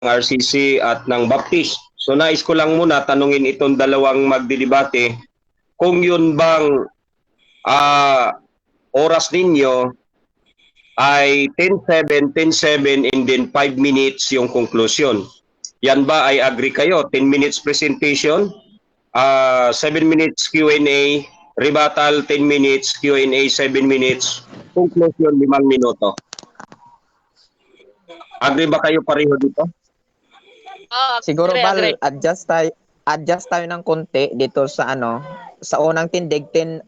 RCC at ng Baptist. So nais ko lang muna tanungin itong dalawang magdidebate kung yun bang oras ninyo ay 10-7, 10-7 and then 5 minutes yung conclusion. Yan ba ay agree kayo? 10 minutes presentation, 7 minutes Q&A, rebuttal 10 minutes, Q&A 7 minutes, conclusion 5 minuto. Agree ba kayo pareho dito? Siguro Bal, adjust tayo ng konti dito sa sa unang tindig 10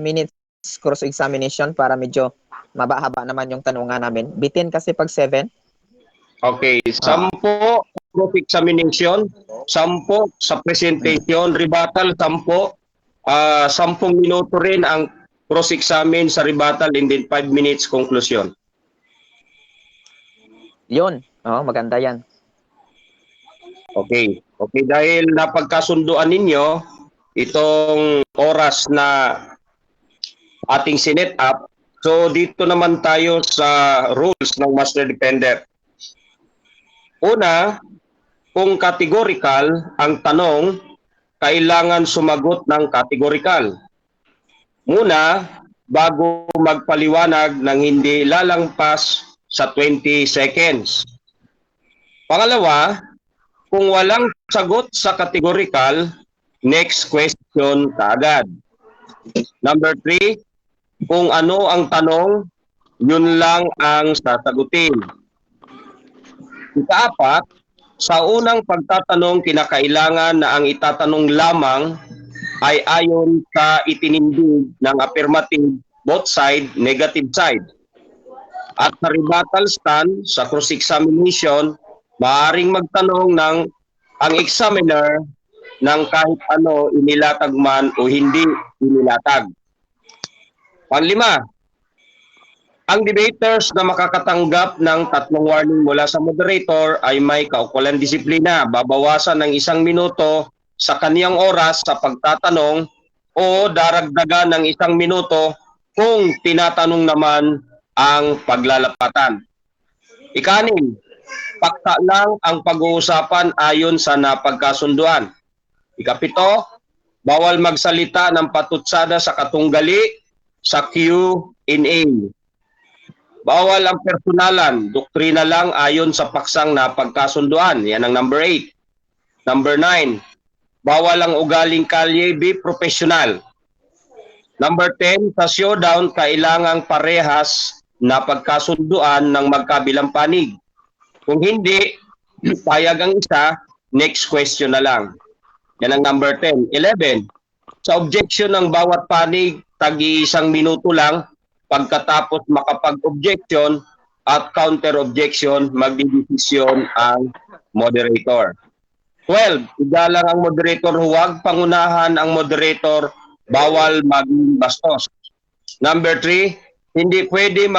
minutes cross examination para medyo mabahaba naman yung tanungan namin. Bitin kasi pag 7. Okay, 10 cross examination, 10 sa presentation, rebuttal 10, 10 minuto rin ang cross examine sa rebuttal and then 5 minutes conclusion. Yun, maganda yan. Okay. Okay, dahil napagkasunduan ninyo itong oras na ating sinet up, so dito naman tayo sa rules ng Master Defender. Una, kung categorical ang tanong, kailangan sumagot ng categorical. Muna, bago magpaliwanag ng hindi lalampas sa 20 seconds. Pangalawa, kung walang sagot sa categorical, next question kaagad. Number 3, kung ano ang tanong, yun lang ang sasagutin. Ika-4, sa unang pagtatanong, kinakailangan na ang itatanong lamang ay ayon sa itinindig ng affirmative, both side, negative side. At sa rebuttal stand, sa cross-examination, maaaring magtanong ng ang examiner ng kahit ano inilatag man o hindi inilatag. Panglima, ang debaters na makakatanggap ng 3 warning mula sa moderator ay may kaukulang disiplina, babawasan ng 1 minuto sa kaniyang oras sa pagtatanong o daragdagan ng 1 minuto kung tinatanong naman ang paglalapatan. Ika-6, paksa lang ang pag-uusapan ayon sa napagkasunduan. Ika-7, bawal magsalita ng patutsada sa katunggali sa Q&A. Bawal ang personalan, doktrina lang ayon sa paksang napagkasunduan. Yan ang number 8. Number 9, bawal ang ugaling kalye, be professional. Number 10, sa showdown, kailangang parehas na pagkasunduan ng magkabilang panig. Kung hindi, payag ang isa, next question na lang. Yan ang number 10. 11, sa objection ng bawat panig, tag-1 minuto lang. Pagkatapos makapag-objection at counter-objection, magdidesisyon ang moderator. 12, igalang ang moderator, huwag pangunahan ang moderator, bawal maging bastos. Number 3, hindi pwede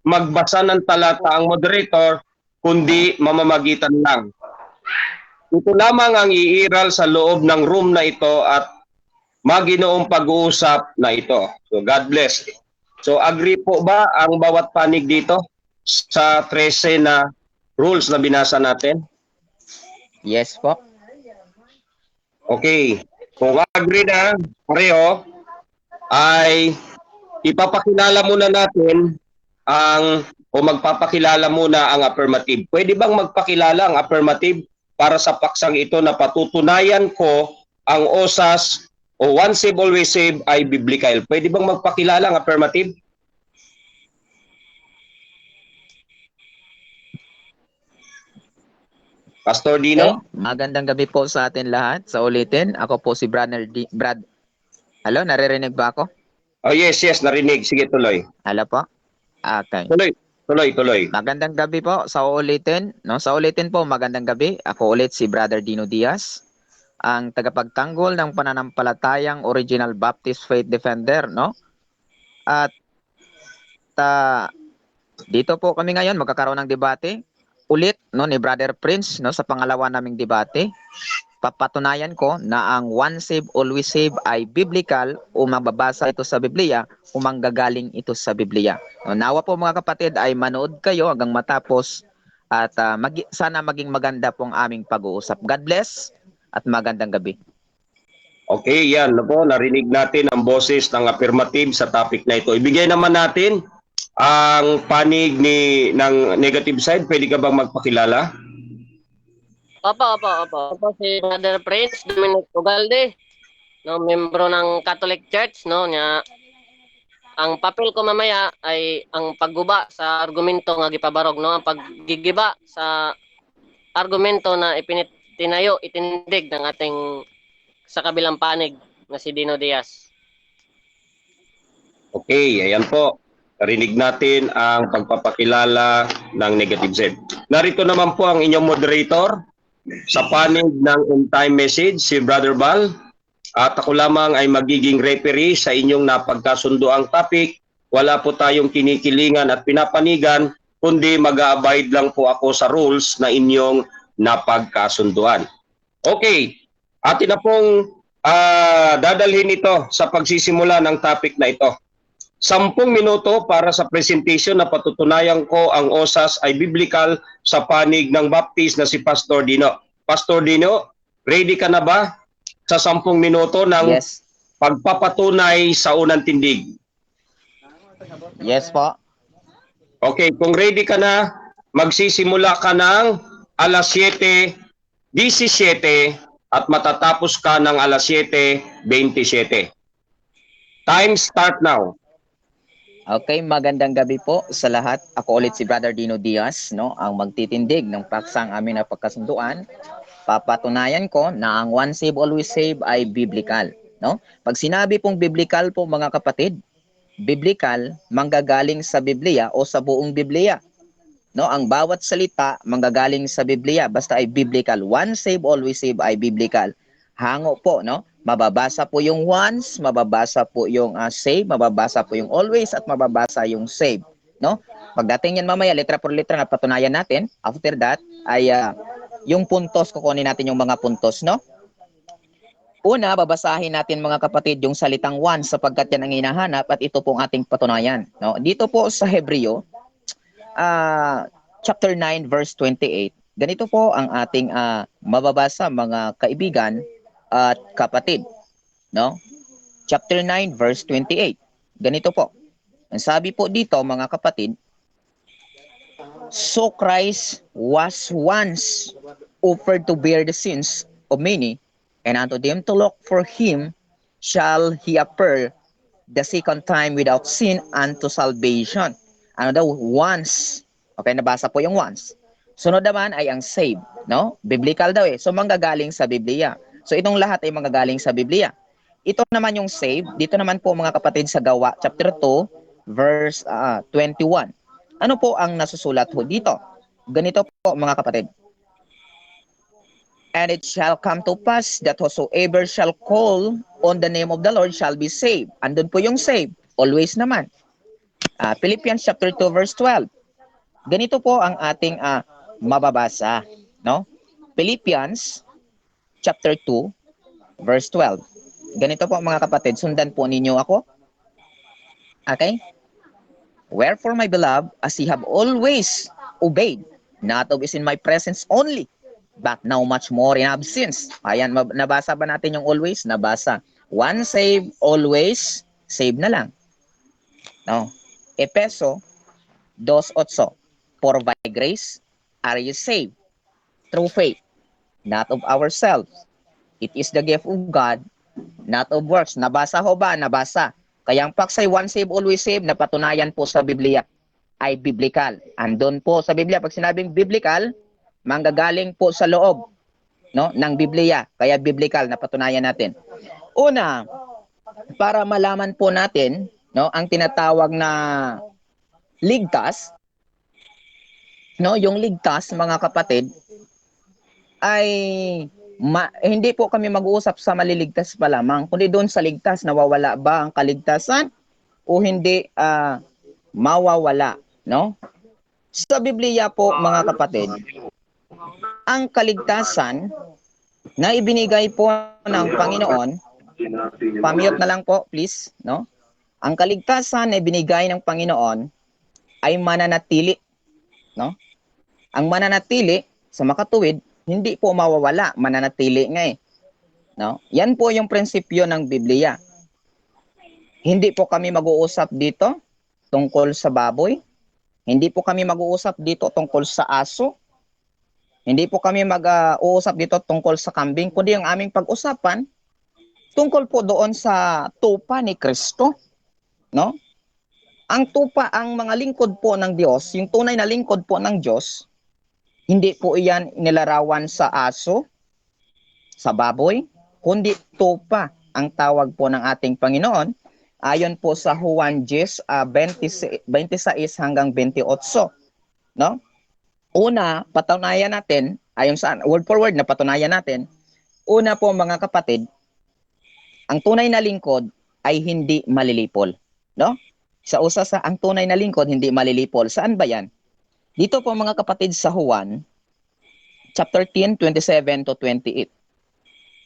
magbasa ng talata ang moderator, kundi mamamagitan lang. Ito lamang ang iiral sa loob ng room na ito at maginoong pag-uusap na ito. So God bless. So agree po ba ang bawat panig dito sa 13 na rules na binasa natin? Yes po. Okay. Kung agree na pareho, ay ipapakilala muna natin magpapakilala muna ang affirmative. Pwede bang magpakilala ang affirmative para sa paksang ito na patutunayan ko ang OSAS o once save, always save ay biblical? Pwede bang magpakilala ang affirmative? Pastor Dino? Okay. Magandang gabi po sa atin lahat. Sa ulitin, ako po si Brad. Hello, naririnig ba ako? Oh yes, narinig. Sige, tuloy. Hello po? Okay. Tuloy. Magandang gabi po. Sa ulitin po, magandang gabi. Ako ulit si Brother Dino Diaz, ang tagapagtanggol ng pananampalatayang Original Baptist Faith Defender, no? At dito po kami ngayon magkakaroon ng debate ulit, no, ni Brother Prince, no, sa pangalawa naming debate. Papatunayan ko na ang once save, always save ay biblical o mababasa ito sa Biblia o manggagaling ito sa Biblia. No, nawa po mga kapatid ay manood kayo hanggang matapos At sana maging maganda pong aming pag-uusap. God bless at magandang gabi. Okay, yan. Nako, narinig natin ang boses ng affirmative sa topic na ito. Ibigay naman natin ang panig ng negative side. Pwede ka bang magpakilala? Opo. Si Brother Prince Dominic Ugalde, no, membro ng Catholic Church, no, nya ang papel ko mamaya ay ang pagguba sa argumento nga gipabarog, no, ang paggigiba sa argumento na itindig ng ating sa kabilang panig na si Dino Diaz. Okay, ayan po. Narinig natin ang pagpapakilala ng negative side. Narito naman po ang inyong moderator sa panig ng on-time message, si Brother Val. At ako lamang ay magiging referee sa inyong napagkasunduang topic. Wala po tayong kinikilingan at pinapanigan, kundi mag-a-abide lang po ako sa rules na inyong napagkasunduan. Okay, atin na pong dadalhin ito sa pagsisimula ng topic na ito. 10 minuto para sa presentation na patutunayan ko ang OSAS ay biblical sa panig ng Baptist na si Pastor Dino. Pastor Dino, ready ka na ba sa 10 minuto ng pagpapatunay sa unang tindig? Yes po. Okay, kung ready ka na, magsisimula ka ng alas 7:17 at matatapos ka ng alas 7:27. Time start now. Okay, magandang gabi po sa lahat. Ako ulit si Brother Dino Diaz, no, ang magtitindig ng paksang aming napagkasunduan. Papatunayan ko na ang one save always save ay biblical, no? Pag sinabi pong biblical po mga kapatid, biblical manggagaling sa Biblia o sa buong Biblia. No, ang bawat salita manggagaling sa Biblia basta ay biblical. One save always save ay biblical. Hango po, no? Mababasa po yung once, mababasa po yung save, mababasa po yung always at mababasa yung save, no? Pagdating yan mamaya letra por letra na patunayan natin. After that ay yung puntos, kukunin natin yung mga puntos, no? Una, babasahin natin mga kapatid yung salitang one sapagkat yan ang hinahanap at ito pong ating patunayan, no? Dito po sa Hebreo chapter 9 verse 28. Ganito po ang ating mababasa mga kaibigan at kapatid, no? Chapter 9 verse 28. Ganito po. Ang sabi po dito mga kapatid, so Christ was once offered to bear the sins of many, and unto them to look for him shall he appear the second time without sin unto salvation. Ano daw? Once. Okay, nabasa po yung once. Sunod naman ay ang save, no? Biblical daw eh. So manggagaling sa Biblia. So itong lahat ay manggagaling sa Biblia. Ito naman yung save. Dito naman po mga kapatid sa Gawa chapter 2 verse 21. Ano po ang nasusulat ho dito? Ganito po mga kapatid. And it shall come to pass that whosoever shall call on the name of the Lord shall be saved. Andun po yung save. Always naman. Philippians chapter 2 verse 12. Ganito po ang ating mababasa, no? Philippians chapter 2 verse 12. Ganito po mga kapatid, sundan po ninyo ako. Okay? Wherefore my beloved, as ye have always obeyed, not always in my presence only, but now much more in absence. Ayan, nabasa ba natin yung always? Nabasa. One save, always save na lang. No? Efeso 2:8. For by grace are you saved through faith, not of ourselves. It is the gift of God, not of works. Nabasa ho ba? Nabasa. Kaya ang paksay one save, always save, napatunayan po sa Biblia ay biblical. Andun po sa Biblia, pag sinabing biblical, manggagaling po sa loob, no, ng Biblia. Kaya biblical, napatunayan natin. Una, para malaman po natin, no, ang tinatawag na ligtas, no, yung ligtas mga kapatid ay hindi po kami mag-uusap sa maliligtas pa lamang, kundi doon sa ligtas, nawawala ba ang kaligtasan o hindi mawawala, no? Sa Biblia po mga kapatid, ang kaligtasan na ibinigay po ng Panginoon, pamute na lang po please, no? Ang kaligtasan na ibinigay ng Panginoon ay mananatili, no? Ang mananatili sa makatuwid, hindi po mawawala, mananatili nga eh. No? Yan po yung prinsipyo ng Biblia. Hindi po kami mag-uusap dito tungkol sa baboy. Hindi po kami mag-uusap dito tungkol sa aso. Hindi po kami mag-uusap dito tungkol sa kambing, kundi ang aming pag-usapan tungkol po doon sa tupa ni Kristo, no? Ang tupa, ang mga lingkod po ng Diyos, yung tunay na lingkod po ng Diyos, hindi po iyan nilarawan sa aso, sa baboy, kundi tupa ang tawag po ng ating Panginoon, ayon po sa Juan 10, 26 hanggang 28, no? Una, patunayan natin, ayon sa word for word na patunayan natin, una po mga kapatid, ang tunay na lingkod ay hindi malilipol, no? Sa usa sa ang tunay na lingkod hindi malilipol. Saan ba 'yan? Dito po mga kapatid sa Juan chapter 10, 27 to 28.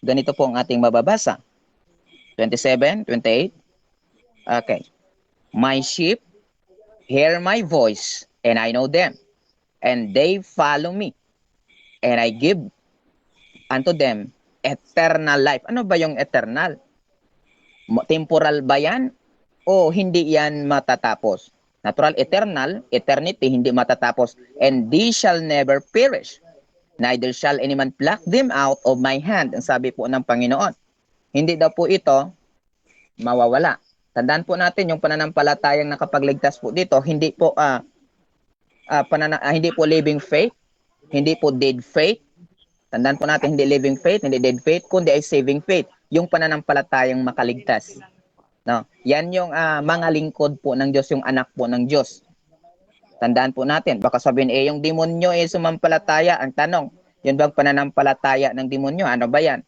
Ganito po ang ating mababasa. 27, 28. Okay. My sheep hear my voice, and I know them, and they follow me, and I give unto them eternal life. Ano ba yung eternal? Temporal ba yan? O hindi yan matatapos? Natural, eternal, eternity, hindi matatapos. And they shall never perish. Neither shall any man pluck them out of my hand. Ang sabi po ng Panginoon. Hindi daw po ito mawawala. Tandaan po natin yung pananampalatayang nakapagligtas po dito, hindi po hindi po living faith, hindi po dead faith. Tandaan po natin, hindi living faith, hindi dead faith, kundi ay saving faith. Yung pananampalatayang makaligtas. No? Yan yung mga lingkod po ng Diyos, yung anak po ng Diyos. Tandaan po natin, baka sabihin, yung demonyo sumampalataya. Ang tanong, yun bang pananampalataya ng demonyo? Ano ba yan?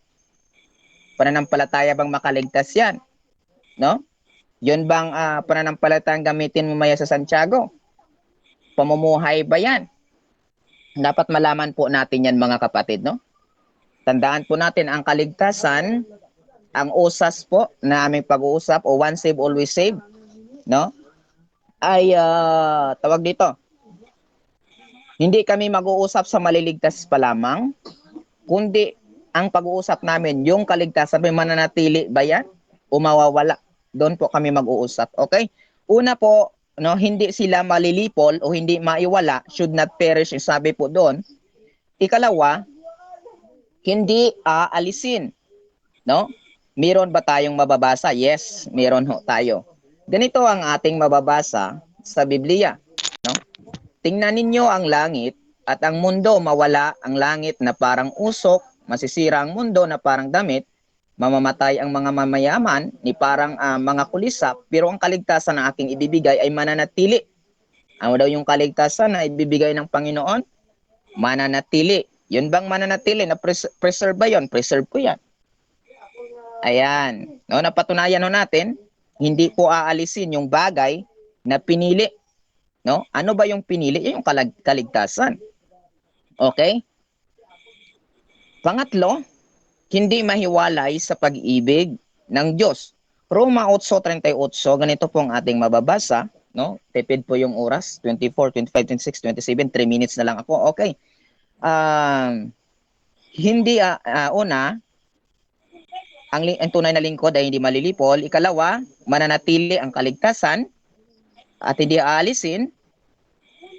Pananampalataya bang makaligtas yan? No? Yun bang pananampalatayang gamitin mo maya sa Santiago? Pamumuhay ba yan? Dapat malaman po natin yan mga kapatid, no? Tandaan po natin ang kaligtasan, ang usas po na aming pag-uusap o once saved, always saved, no? Ay tawag dito. Hindi kami mag-uusap sa maliligtas pa lamang, kundi ang pag-uusap namin, yung kaligtasan, may mananatili ba yan o mawawala? Doon po kami mag-uusap, okay? Una po, no, hindi sila malilipol o hindi maiwala, should not perish, sabi po doon. Ikalawa, hindi aalisin, no? Meron ba tayong mababasa? Yes, meron ho tayo. Ganito ang ating mababasa sa Biblia, no? Tingnan ninyo ang langit at ang mundo, mawala ang langit na parang usok, masisira ang mundo na parang damit, mamamatay ang mga mamayaman ni parang mga kulisap, pero ang kaligtasan na aking ibibigay ay mananatili. Ano daw yung kaligtasan na ibibigay ng Panginoon? Mananatili. Yun bang mananatili? Na preserve ba yun? Preserve ko yan. Ayan. No, napatunayan no natin, hindi po aalisin yung bagay na pinili. No? Ano ba yung pinili? Yung kaligtasan. Okay? Pangatlo, hindi mahiwalay sa pag-ibig ng Diyos. Roma 8:38, ganito po ang ating mababasa. No? Tipid po yung oras. 24, 25, 26, 27. 3 minutes na lang ako. Okay. Hindi una, ang tunay na lingkod ay hindi malilipol. Ikalawa, mananatili ang kaligtasan at hindi aalisin.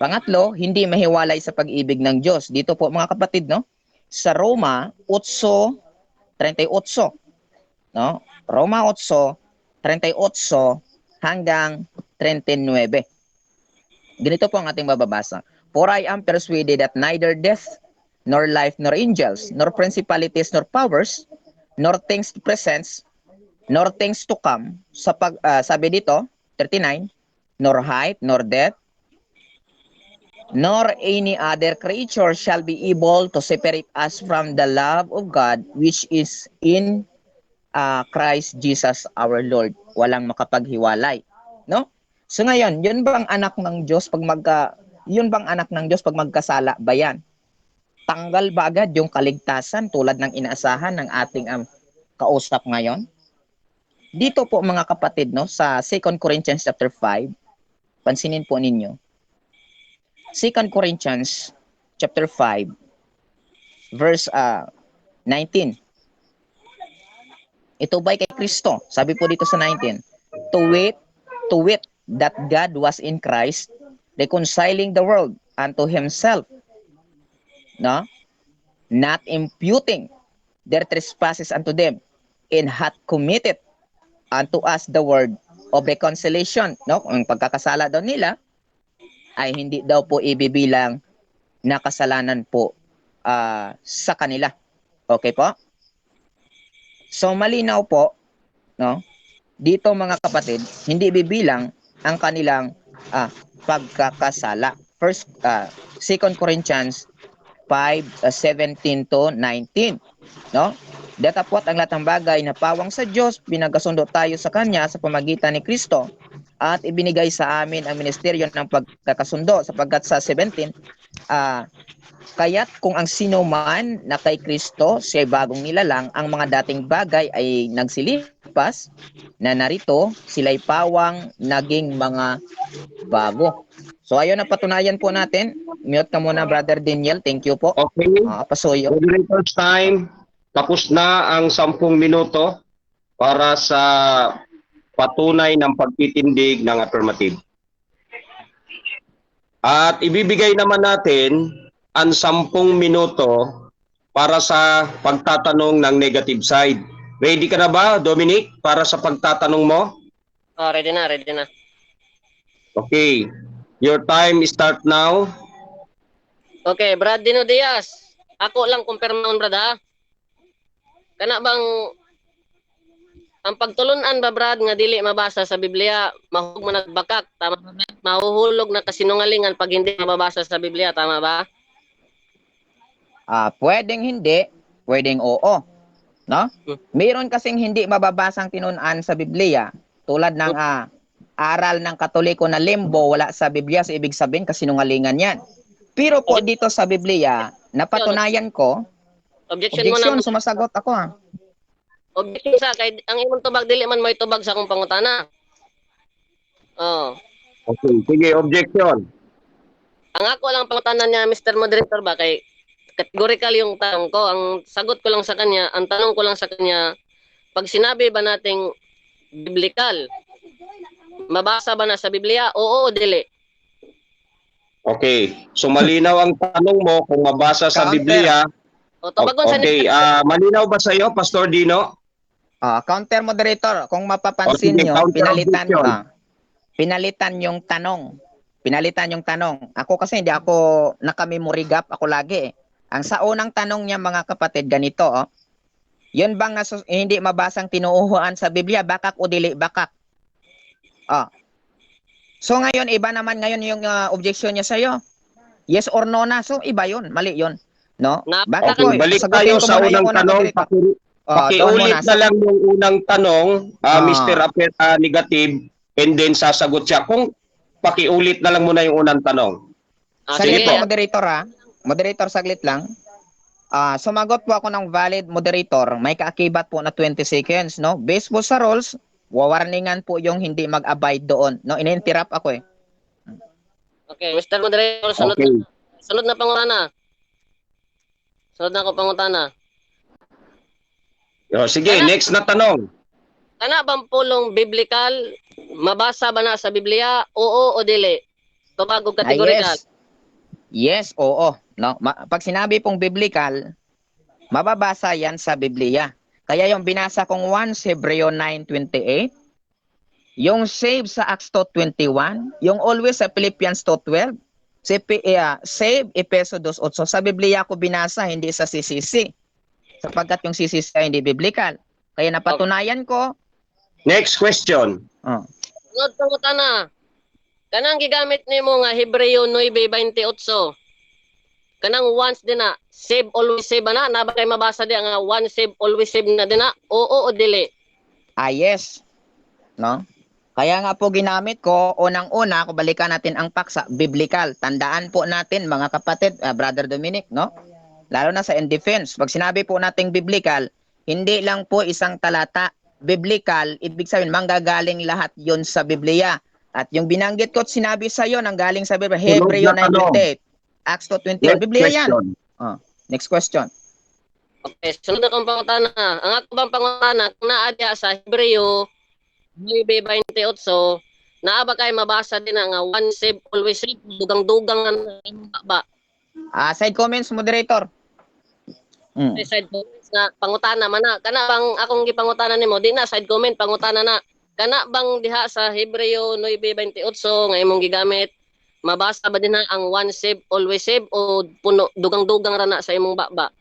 Pangatlo, hindi mahiwalay sa pag-ibig ng Diyos. Dito po mga kapatid, no? Sa Roma 8:38, no? Roma 8:38 hanggang 39. Ganito po ang ating mababasa. For I am persuaded that neither death, nor life, nor angels, nor principalities, nor powers, nor things present, nor things to come, sabi dito, 39, nor height, nor depth, nor any other creature shall be able to separate us from the love of God which is in Christ Jesus our Lord. Walang makapaghiwalay, no? So ngayon, yun bang anak ng Diyos pag magkasala ba yan? Tanggal ba agad yung kaligtasan tulad ng inaasahan ng ating kausap ngayon? Dito po mga kapatid, no, sa 2 Corinthians chapter 5, pansinin po ninyo. 2 Corinthians chapter 5, verse 19. Ito ba'y kay Kristo? Sabi po dito sa 19, to wit that God was in Christ, reconciling the world unto himself, no? Not imputing their trespasses unto them, and hath committed unto us the word of reconciliation, no? Ang pagkakasala daw nila ay hindi daw po ibibilang na kasalanan po sa kanila. Okay po? So malinaw po, no? Dito mga kapatid, hindi bibilang ang kanilang pagkakasala. First 2 Corinthians 5:17 to 19, no? Datapwat ang lahat ng bagay na pawang sa Diyos, pinagkasundo tayo sa Kanya sa pamagitan ni Kristo, at ibinigay sa amin ang ministeryo ng pagkakasundo, sapagkat sa 17, kaya't kung ang sino man na kay Kristo, siya ay bagong nilalang, ang mga dating bagay ay nagsilipas, na narito sila'y pawang naging mga bago. So ayun, napatunayan po natin. Mute ka muna, Brother Daniel. Thank you po. Okay. Pasuyo. Moderator's time. Tapos na ang 10 minuto para sa patunay ng pagtitindig ng affirmative. At ibibigay naman natin ang 10 minuto para sa pagtatanong ng negative side. Ready ka na ba, Dominic, para sa pagtatanong mo? Ready na, ready na. Okay. Your time start now. Okay, Brad Dino Diaz. Ako lang kumpirmaon, Brad, ha? Kana bang ang pagtulunan ba, Brad, nga dili mabasa sa Biblia, mahug man nagbakak, tama ba? Mahuhulog na kasinungalingan pag hindi mababasa sa Biblia, tama ba? Pwedeng hindi, pwedeng oo. No? Mayroon kasing hindi mababasang tinunan sa Biblia, tulad ng aral ng Katoliko na limbo, wala sa Biblia, so ibig sabihin kasinungalingan yan. Pero po dito sa Biblia, napatunayan ko, objection, sumasagot ako Objection sa, kay ang imong tubag, dili man may tubag sa akong pangutana. Okay, sige, objection. Ang ako lang pangutana niya, Mr. Moderator, ba, kay categorical yung tanong ko. Ang sagot ko lang sa kanya, ang tanong ko lang sa kanya, pag sinabi ba nating biblical, mabasa ba na sa Biblia? Oo o dili? Okay. So malinaw ang tanong mo kung mabasa sa Counter. Biblia. Okay, malinaw ba sa iyo, Pastor Dino? Counter moderator, kung mapapansin Okay, nyo, counter objection. pinalitan yung tanong. Pinalitan yung tanong. Ako kasi hindi ako naka-memory gap, ako lagi. Ang sa unang tanong niya, mga kapatid, ganito, yun bang hindi mabasang tinuuhuan sa Biblia, bakak o dili bakak? So ngayon, iba naman ngayon yung objection niya sa'yo. Yes or no na. So iba yun, mali yun. No? Okay, balik tayo sa unang tanong. Pakiulit na lang yung unang tanong, Mr. Negative, and then sasagot siya. Kung pakiulit na lang muna yung unang tanong. Saglit po, moderator Moderator, saglit lang. Sumagot po ako ng valid moderator. May kaakibat po na 20 seconds, no? Based po sa rules, wawarningan po yung hindi mag-abide doon. No, in-interrupt ako eh. Okay, Mr. Moderator, sunod na pangutana. Sunod na ako pangutana. Sige, next na tanong. Kana bang pulong biblical, mabasa ba na sa Biblia? Oo o dili? Tubag og kategorikal. Yes, oo. No, pag sinabi pong biblical, mababasa yan sa Biblia. Kaya yung binasa kong 1 Hebreo 9:28, yung save sa Acts 2:21, yung always sa Philippians 2:12, save Efeso 2:8. Sa Biblia ko binasa, hindi sa CCC. Sapagkat yung CCC ay hindi biblical. Kaya napatunayan ko. Next question. Sunod pangutana. Kanang gigamit nimo nga Hebreo 9:28. Kanang once din na, save always save na, ba kay mabasa di nga one save always save na din na? Oo o dili? Yes. No? Kaya nga po ginamit ko, unang-una, kung balikan natin ang paksa, biblical. Tandaan po natin, mga kapatid, Brother Dominic, no? Lalo na sa in defense. Pag sinabi po nating biblical, hindi lang po isang talata. Biblical, ibig sabihin, manggagaling lahat yon sa Biblia. At yung binanggit ko at sinabi sa iyo, nang galing sa Biblia, Hebreo 9:28. Acts 2:20. Next Biblia yan. question. Next question. Okay, sunod na kong pangutana. Ang ako bang pangutana, kung naadya sa Hebreo 9:28, naa ba kayo mabasa din nga one save, always save, dugang-dugang ba? Side comments, moderator. Side comments nga pangutana man na. Kana bang akong gipangutana nimo, di na side comment, pangutana na. Kana bang diha sa Hebreo 9:28 nga imong gigamit, mabasa ba din na ang one save, always save o puno dugang-dugang ra na sa imong baba?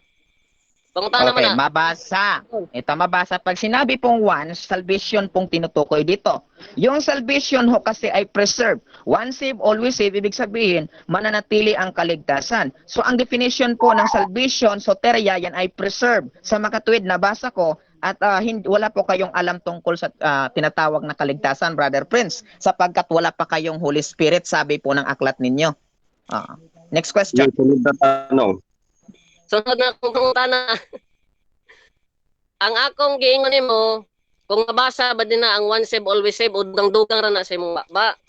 Pangutana man Okay, na. mabasa. Ito mabasa. Pag sinabi pong once, salvation pong tinutukoy dito. Yung salvation ho kasi ay preserve. Once save, always save. Ibig sabihin, mananatili ang kaligtasan. So, ang definition po ng salvation, soteria, yan ay preserve. Sa makatuwid, nabasa ko, at wala po kayong alam tungkol sa tinatawag na kaligtasan, Brother Prince, sapagkat wala pa kayong Holy Spirit, sabi po ng aklat ninyo. Next question. Yung sunod na tanong. Sunod na akong pangutana. Ang akong giingon nimo, kung mabasa ba din na ang one save, always save o dugang-dugang ra na sa imong baba?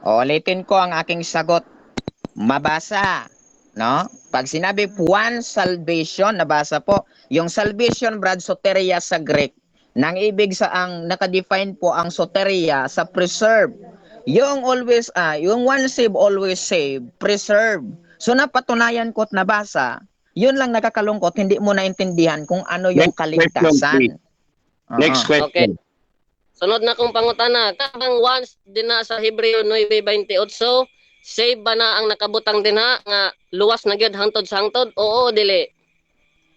Ulitin ko ang aking sagot. Mabasa. No? Pag sinabi one salvation, nabasa po. Yung salvation, Brad, soteria sa Greek. Nang ibig sa ang nakadefine po ang soteria sa preserve. Yung always, yung one save, always save, preserve. So napatunayan ko at nabasa, yun lang nakakalungkot, hindi mo naintindihan kung ano yung Next question, kaligtasan. Next question. Okay. Sunod na kong pangutana. Kabang once din na sa Hebreo 9:28, save ba na ang nakabutang din ha nga luwas na gyud hangtod sa hangtod? Oo, dili.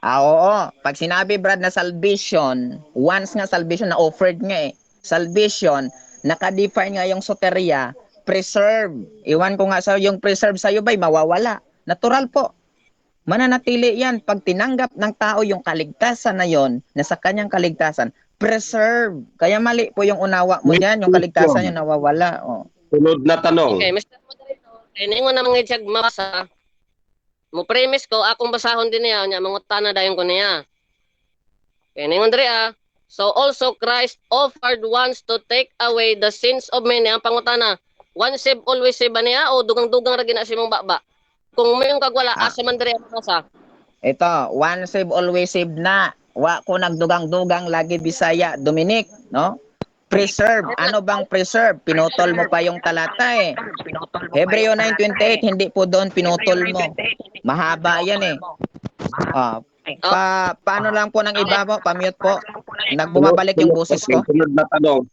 Oo. Pag sinabi, Brad, na salvation, once nga salvation na offered nga salvation, nakadefine nga yung soteria, preserve. Iwan ko nga sa yung preserve sa'yo ba'y mawawala. Natural po. Mananatili yan pag tinanggap ng tao yung kaligtasan na yon, na sa kanyang kaligtasan, preserve. Kaya mali po yung unawa mo dyan, yung kaligtasan yung nawawala. Sunod na tanong. Okay, Mr. Moderator, ningon na mga itsag mabasa. Mo premise ko, akong basahon din niya, nya mangutana dayon ko niya. Okay, ningon diri So also Christ offered once to take away the sins of many. Ang pangutana, one save, always save ba niya o dugang-dugang ra gina si mong baba? Kung mayong kagwala, asa man diri ang masa? Ito, one save, always save na. Wa ko nagdugang-dugang lagi Bisaya, Dominic, no? Preserve. Ano bang preserve? Pinutol mo pa yung talata Hebreo 9:28, hindi po doon pinutol mo. Mahaba yan paano lang po ng iba po? Pamute po. Nagbumabalik yung boses ko. Sunod na tanong.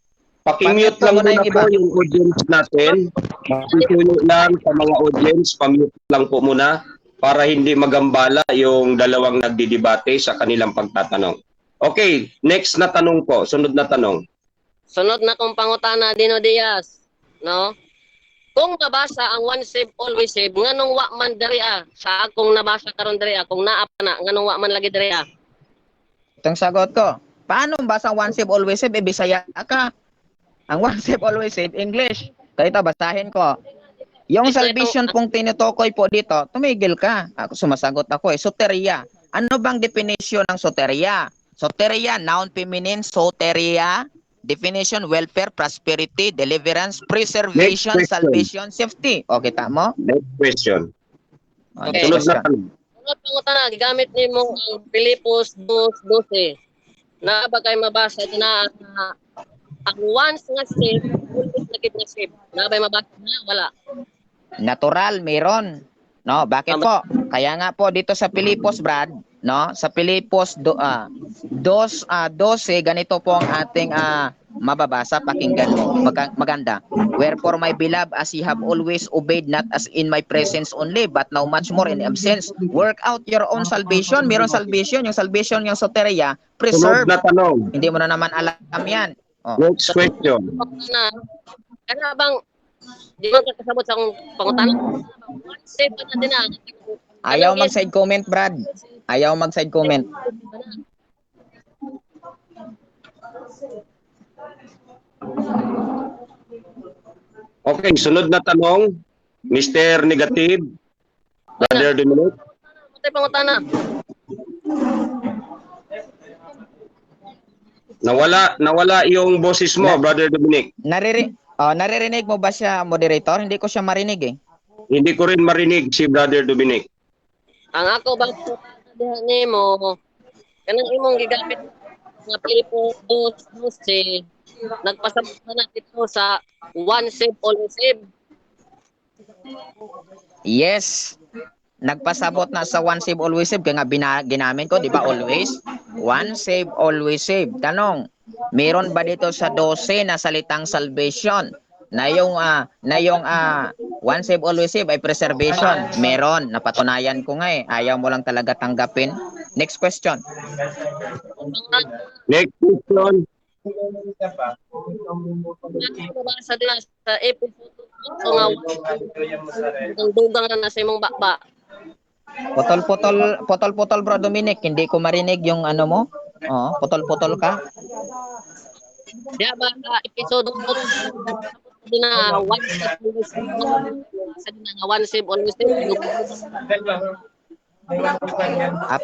Pakimute lang muna po yung audience natin. Makituyo lang sa mga audience. Pamute lang po muna para hindi magambala yung dalawang nagdidebate sa kanilang pagtatanong. Okay, next na tanong po. Sunod na tanong. Sunod na kong pangutana, Dino Diaz. No? Kung nabasa ang one save, always save, nganong wa man diri sa akong nabasa karon diri kung naa pa na, nganong wa man lagi diri Itong sagot ko. Paano basa one save, always save? Bisaya ka. Ang one save, always save, English. Kaya ito, basahin ko. Yung salvation pong tinutukoy po dito, tumigil ka. Ako, sumasagot ako soteria. Ano bang definition ng soteria? Soteria, noun feminine, soteria. Definition, welfare, prosperity, deliverance, preservation, salvation, safety. Okay, tama? Next question. Okay. Sunod na tanong. Sunod pangutana, gigamit nimo ang Filipos 2:12. Na ba kay mabasa na ang once nga save, always lagi na save. Na ba mabasa na? Wala. Natural, meron. No, bakit po? Kaya nga po dito sa Filipos, Brad, no? Sa Filipos 12, ganito po ang ating mababasa, pakinggan mo. Maganda. Wherefore my beloved, as ye have always obeyed, not as in my presence only, but now much more in absence, work out your own salvation. Meron salvation, yung salvation yung soteria, preserve. Sunod na tanong. Hindi mo na naman alam yan. Next question. Kana bang di mo kasabot sa akong pangutana? Save na din na. Ayaw mag-side comment, Brad. Ayaw mag-side comment. Okay, sunod na tanong. Mr. Negative. Brother Dominic. Matay pangutana. Nawala yung boses mo, Brother Dominic. Naririnig mo ba siya, moderator? Hindi ko siya marinig eh. Hindi ko rin marinig si Brother Dominic. Ang ako bang diha nimo kanang imong gigamit nga Pilipo 2 nagpasabot na dito sa one save always save. Yes. Nagpasabot na sa one save always save kaya nga ginamit ko, di ba always? One save always save. Tanong, meron ba dito sa 12 na salitang salvation na yung one save always save ay preservation? Meron, napatunayan ko nga eh. Ayaw mo lang talaga tanggapin. Next question. Next question. Nabasa din sa episode so nga ang dugang na sa imong bakba. Potol-potol bro Dominic, hindi ko marinig yung ano mo. Oh, potol-potol ka. Diya ba episode din na one save always save na one save always save.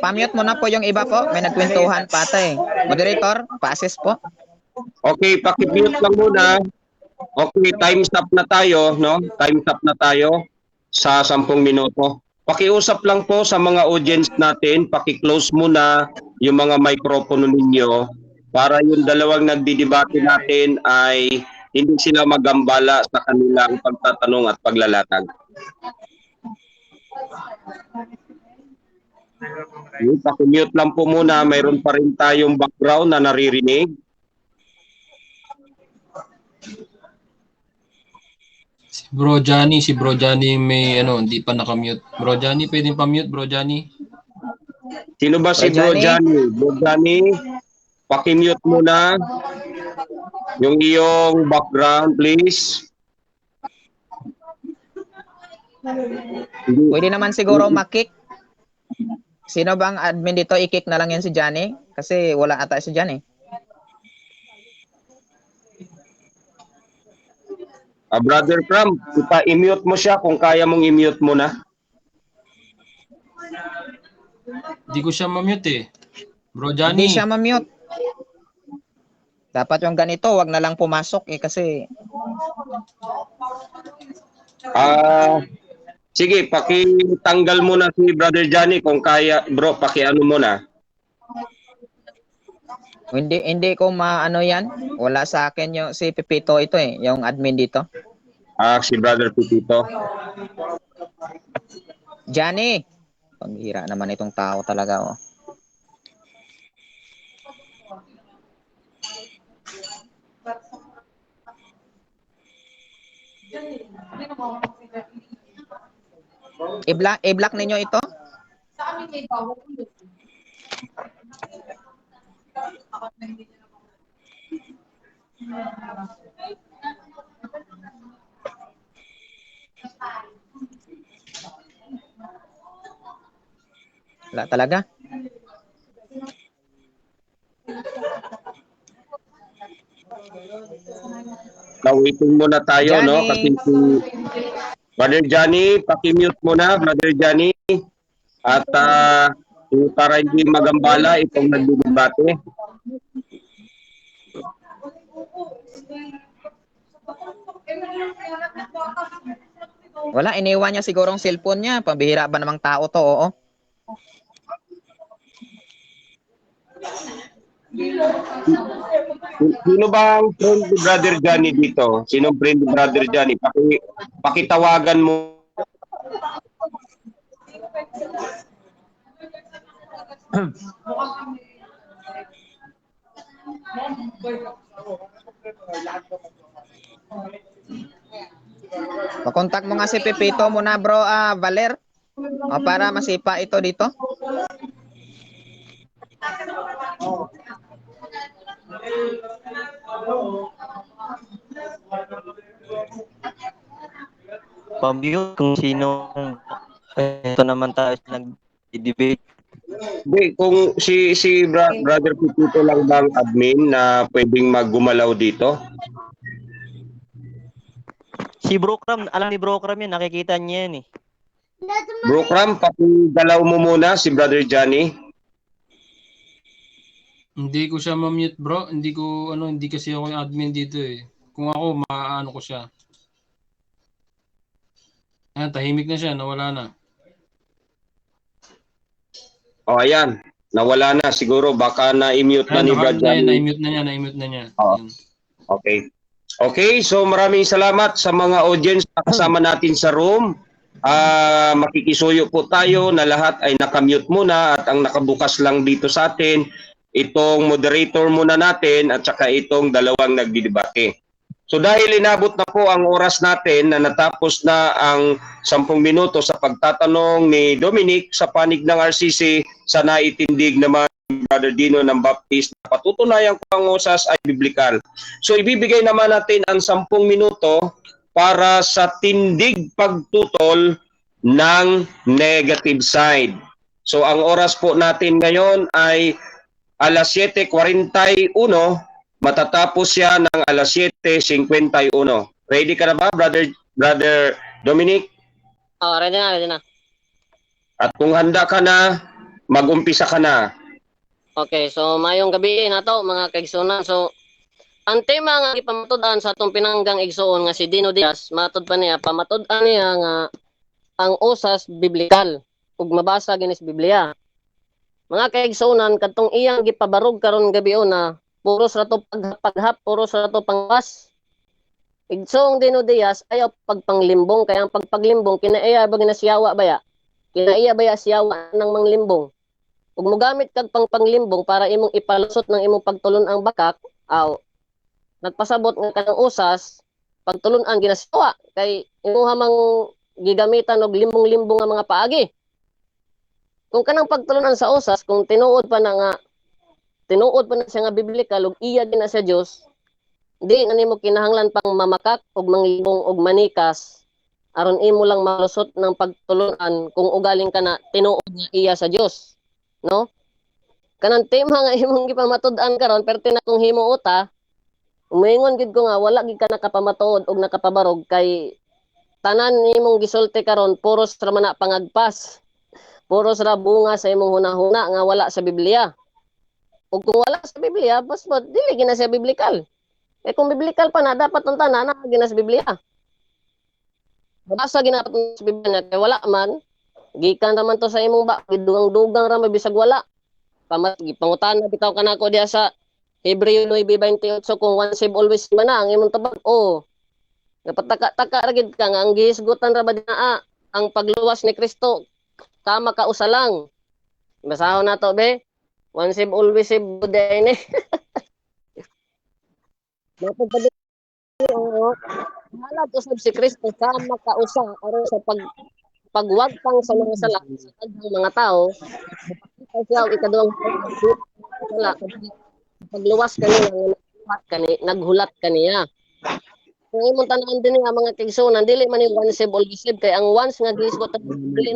Pa-mute mo na po yung iba po. May nagkwentuhan patay. Moderator, pa-assist po. Okay, paki-mute lang muna. Okay, time's up na tayo, no? Time's up na tayo sa 10 minuto. Pakiusap lang po sa mga audience natin, paki-close muna yung mga microphone ninyo para yung dalawang nagdidebate natin ay hindi sila magambala sa kanilang pagtatanong at paglalatag. Okay, paki-mute lang po muna, mayroon pa rin tayong background na naririnig. Si Bro Johnny may hindi pa naka-mute. Bro Johnny, pwedeng pa-mute, Bro Johnny. Sino ba si Bro Johnny? Bro Johnny, paki-mute muna yung iyong background, please. Pwede naman siguro makik. Sino bang admin dito? I-kick na lang yan si Johnny. Kasi wala ata si Johnny. Brother Cram, i-mute mo siya kung kaya mong i-mute mo na. Hindi ko siya ma-mute eh. Bro Johnny. Hindi siya ma-mute. Dapat yung ganito, wag na lang pumasok eh kasi sige, pakitanggal mo na si Brother Johnny kung kaya, bro, pakiano mo na. hindi ko maano yan. Wala sa akin yung si Pepito ito eh, yung admin dito. Si Brother Pepito. Johnny. Panghira naman itong tao talaga oh. I-block ninyo ito? Wala talaga. Waiting muna tayo, Johnny. no? Kasi si Brother Johnny, paki-mute muna, Brother Johnny. At para hindi magambala itong nagdidebate. Wala, iniwan niya sigurong cellphone niya. Pambihira ba namang tao to, oo. Sino ba ang friend ni Brother Johnny dito? Sino ang friend ni Brother Johnny? Pakitawagan mo. Pakontak mo nga si Pepito muna bro, Valer. O, para masipa ito dito. Pamute kung sino ito naman tayo nag-debate. Hindi, kung si Brother Pepito lang bang admin na pwedeng maggumalaw dito? Si Bro Cram, alam ni Bro Cram yun, nakikita niya yan eh. Bro Cram, pakigalaw mo muna si Brother Johnny. Hindi ko siya ma-mute, bro. Hindi kasi ako yung admin dito eh. Kung ako, maaano ko siya. Ayan, tahimik na siya, nawala na. O, ayan. Nawala na. Siguro baka na-mute na Ayan, ni Brad Johnny. na-mute na niya. Oo. Ayan. Okay. Okay, so maraming salamat sa mga audience na kasama natin sa room. Makikisuyo po tayo na lahat ay nakamute muna at ang nakabukas lang dito sa atin, itong moderator muna natin at saka itong dalawang nagdidebate. So dahil inabot na po ang oras natin na natapos na ang 10 minuto sa pagtatanong ni Dominic sa panig ng RCC, sa naitindig naman Brother Dino ng Baptist na patutunayan ko ang usas ay biblikal. So ibibigay naman natin ang 10 minuto para sa tindig pagtutol ng negative side. So ang oras po natin ngayon ay alas 7:41, matatapos siya ng alas 7:51. Ready ka na ba, Brother Dominic? Ready na. At kung handa ka na, mag-umpisa ka na. Okay, so mayong gabi na to mga kaigsunan. So ang tema nga ipamatud-an sa atong pinanggang igsuon nga si Dino Diaz, matud pa niya pamatud-an niya nga ang usas biblikal ug mabasa ginis Biblia. Mga kaigsunan kadtong iyang gipabarog karon gabi na puros ra to paghap, puros ra to pangwas. Igsoong Dino Diaz ayaw pagpanglimbong, kaya ang pagpaglimbong kinaiya ba ginasyawa baya? Kinaiya baya siyawa ng manglimbong? Ug mogamit kag pangpanglimbong para imong ipalusot ng imong pagtulon ang bakak, nagpasabot nga kanang usas, pagtulon-an ginasyawa kay imuha mang gigamitan og limbong-limbong nga mga paagi. Kung kanang pagtulon-an sa usas, kung tinuod pa na siya nga biblikal ug iya gina sa Dios, di na nimo kinahanglan pang mamakak og manglibong og manikas aron imo lang malusot ng pagtulon-an kung ugaling ka na tinuod nga iya sa Dios. No? Kanang tema nga imong gipamatud-an karon perti na kung himuot umingon gid ko nga wala gid ka nakapamatuod og nakapabarog kay tanan imong gisulti karon puros ra man na pangagpas. Puros ra bunga sa imong hunahuna nga wala sa Biblia. Ug kung wala sa Biblia, basbot dili gina siya biblikal. Kung biblikal pa na dapat ang tanan na gina sa Biblia. Basta ginapat sa Biblia kay wala man gikan ra man to sa imong gidugang-dugang ra mabisag wala. Pangutana bitaw kanako diha sa Hebreo 9:28 kung once saved always man na ang imong tabag. Napataka-taka ra gid ka nga ang gihisgutan ra ba dinaa ang pagluwas ni Kristo kama kausa lang. Basahon nato be. Once saved always saved buday ni. Napagpadi halad usab si Kristo kama kausa aron sa pagwagtang sa mga sala sa tanang mga tao. Siya ikaduhang wala pagluwas naghulat kaniya. Kung imong tanan din nga mga kaigsunan dili man yung once saved always saved kay ang once nga gihisgot dili